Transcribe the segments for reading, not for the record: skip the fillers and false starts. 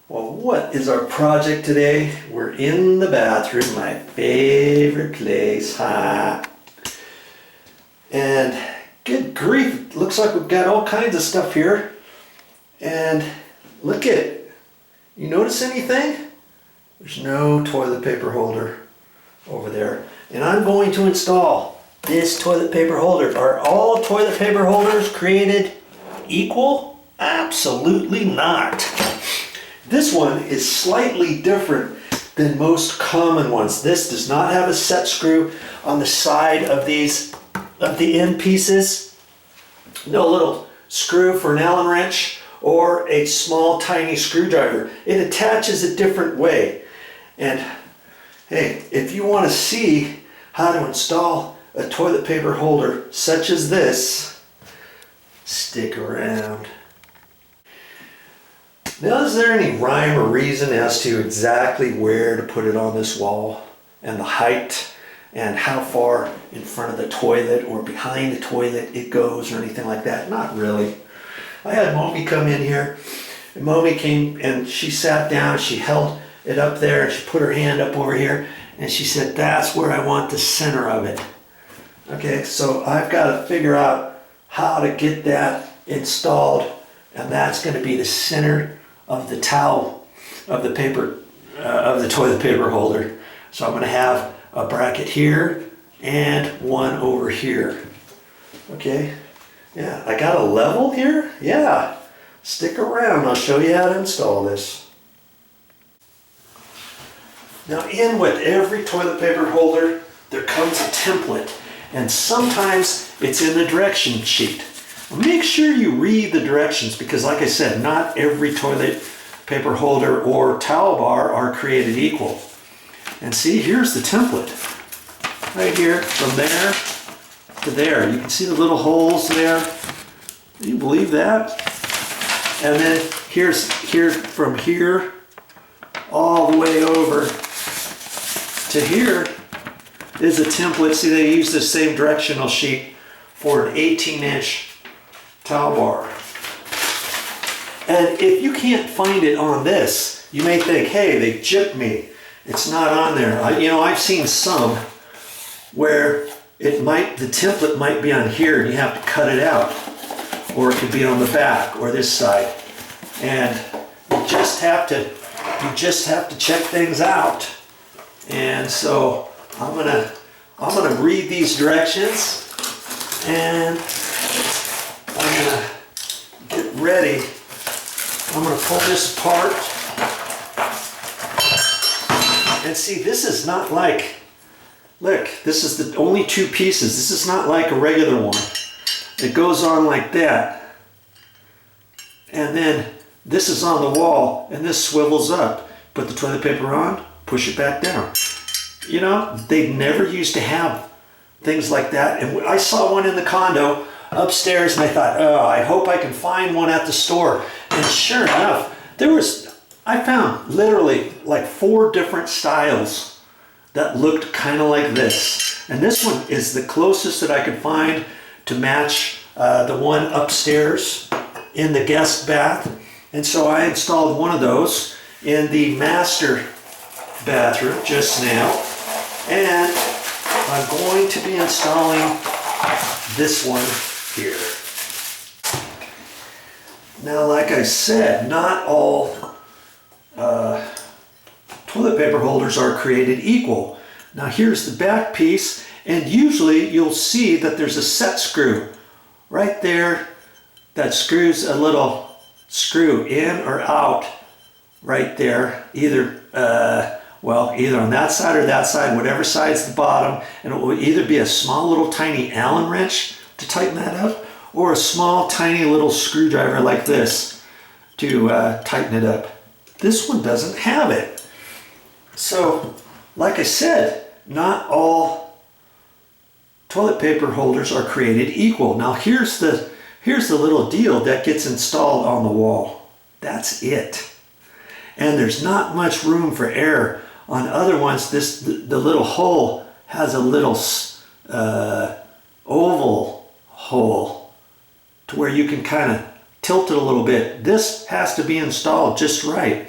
Well, what is our project today? We're in the bathroom, my favorite place, And good grief, it looks like we've got all kinds of stuff here. And look at it. You notice anything? There's no toilet paper holder over there. And I'm going to install this toilet paper holder. Are all toilet paper holders created equal? Absolutely not. This one is slightly different than most common ones. This does not have a set screw on the side of the end pieces. No little screw for an Allen wrench or a small tiny screwdriver. It attaches a different way. And hey, if you want to see how to install a toilet paper holder such as this, stick around. Now, is there any rhyme or reason as to exactly where to put it on this wall and the height and how far in front of the toilet or behind the toilet it goes or anything like that? Not really. I had Mommy come in here, and Mommy came and she sat down, she held it up there and she put her hand up over here and she said, that's where I want the center of it. Okay, so I've got to figure out how to get that installed, and that's going to be the center of the towel, of the paper, of the toilet paper holder. So I'm going to have a bracket here and one over here. Okay, yeah, I got a level here. Yeah, stick around, I'll show you how to install this. Now, in with every toilet paper holder there comes a template, and sometimes it's in the direction sheet. Make sure you read the directions, because like I said, not every toilet paper holder or towel bar are created equal. And see, here's the template. Right here, from there to there. You can see the little holes there. Can you believe that? And then here's from here all the way over to here is a template. See, they use the same directional sheet for an 18-inch towel bar. And if you can't find it on this, you may think, hey, they gypped me. It's not on there. I've seen some where the template might be on here and you have to cut it out. Or it could be on the back or this side. And you just have to check things out. And so I'm gonna read these directions, and I'm gonna get ready. I'm gonna pull this apart. And see, this is not like, look, this is the only two pieces. This is not like a regular one. It goes on like that. And then this is on the wall, and this swivels up. Put the toilet paper on, push it back down. You know, they never used to have things like that. And I saw one in the condo upstairs, and I thought, oh, I hope I can find one at the store. And sure enough, I found literally like 4 different styles that looked kind of like this. And this one is the closest that I could find to match the one upstairs in the guest bath. And so I installed one of those in the master bathroom just now. And I'm going to be installing this one here. Now, like I said, not all toilet paper holders are created equal. Now here's the back piece, and usually you'll see that there's a set screw right there that screws a little screw in or out right there, either on that side or that side, whatever side's the bottom, and it will either be a small little tiny Allen wrench to tighten that up, or a small tiny little screwdriver like this to tighten it up. This one doesn't have it. So, like I said, not all toilet paper holders are created equal. Now here's the little deal that gets installed on the wall. That's it. And there's not much room for error. On other ones, the little hole has a little oval hole to where you can kind of tilt it a little bit. This has to be installed just right.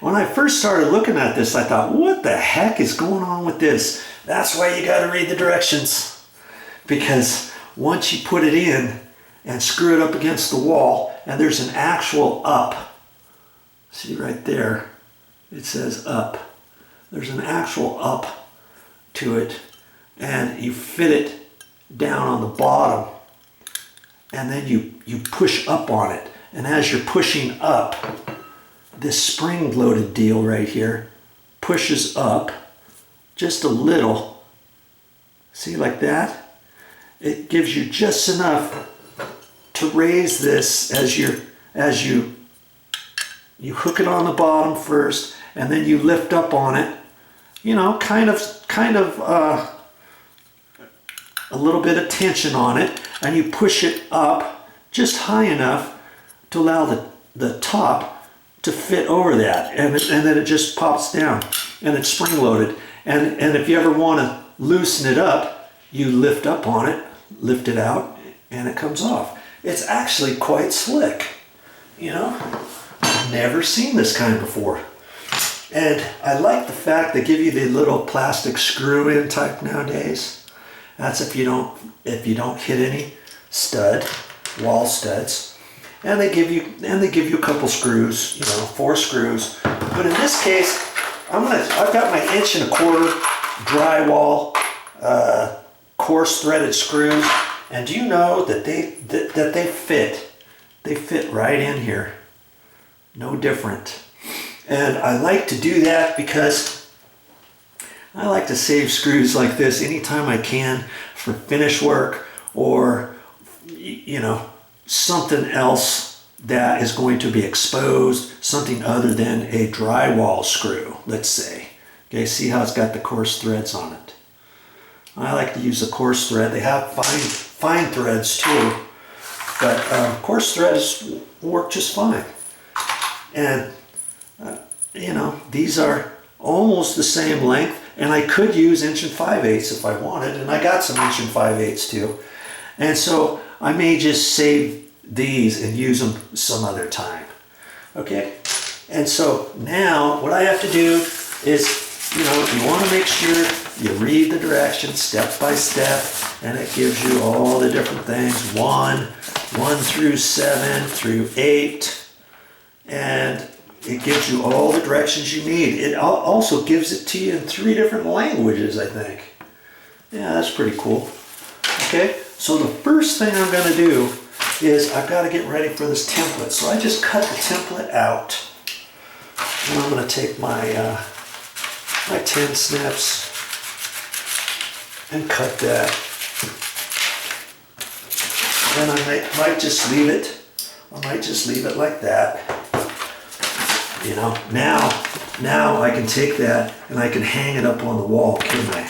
when I first started looking at this, I thought, what the heck is going on with this? That's why you got to read the directions. Because once you put it in and screw it up against the wall, and there's an actual up. See right there, it says up. There's an actual up to it, and you fit it down on the bottom, and then you push up on it. And as you're pushing up, this spring-loaded deal right here pushes up just a little. See, like that? It gives you just enough to raise this as you hook it on the bottom first, and then you lift up on it. You know, kind of a little bit of tension on it, and you push it up just high enough to allow the top to fit over that, and then it just pops down, and it's spring-loaded. And if you ever want to loosen it up, you lift up on it, lift it out, and it comes off. It's actually quite slick, you know? I've never seen this kind before. And I like the fact they give you the little plastic screw-in type nowadays. That's if you don't hit any wall studs. And they give you a couple screws, you know, 4 screws. But in this case, I've got my 1.25" drywall coarse threaded screws, and do you know that they fit? They fit right in here, no different. And I like to do that because I like to save screws like this anytime I can for finish work, or you know, something else that is going to be exposed, something other than a drywall screw, let's say. Okay, see how it's got the coarse threads on it. I like to use a coarse thread. They have fine threads too, but coarse threads work just fine. And you know, these are almost the same length, and I could use 1 5/8" if I wanted, and I got some 1 5/8" too. And so I may just save these and use them some other time. Okay? And so now what I have to do is, you know, you want to make sure you read the directions step by step, and it gives you all the different things, 1 through 7 through 8, and it gives you all the directions you need. It also gives it to you in 3 different languages, I think. Yeah, that's pretty cool. Okay, so the first thing I'm going to do is I've got to get ready for this template. So I just cut the template out. And I'm going to take my 10 snips and cut that. And I might just leave it. I might just leave it like that. You know, now I can take that and I can hang it up on the wall, couldn't I?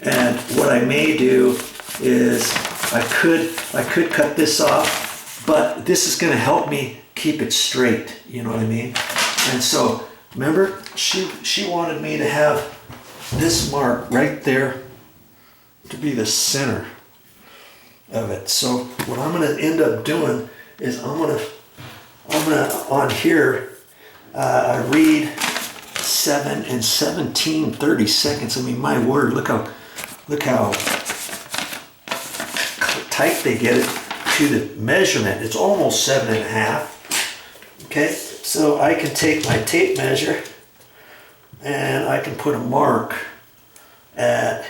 And what I may do is I could cut this off, but this is going to help me keep it straight. You know what I mean? And so remember, she wanted me to have this mark right there to be the center of it. So what I'm going to end up doing is I'm gonna on here I read 7 and 17/32. I mean, my word, look how tight they get it to the measurement. It's almost 7.5. Okay, so I can take my tape measure and I can put a mark at,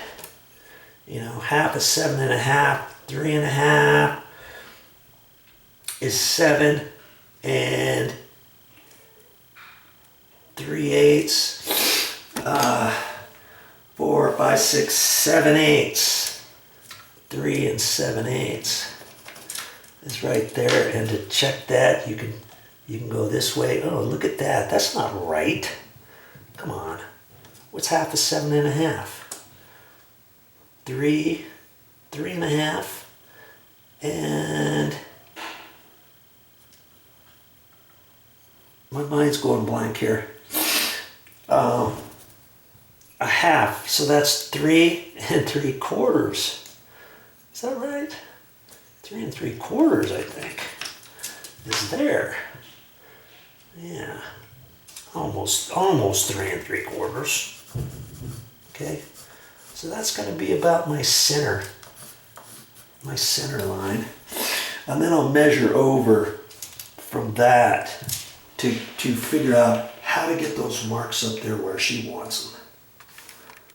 you know, half of 7.5, 3.5 is 7 and 3/8, 4, 5, 6, 7/8, 3 and 7/8 is right there. And to check that, you can go this way. Oh, look at that. That's not right. Come on. What's half of 7.5? 3, 3.5, and my mind's going blank here. A half, so that's 3 3/4. Is that right? 3 3/4, I think, is there. Yeah, almost 3 3/4. Okay, so that's going to be about my center line, and then I'll measure over from that to figure out how to get those marks up there where she wants them.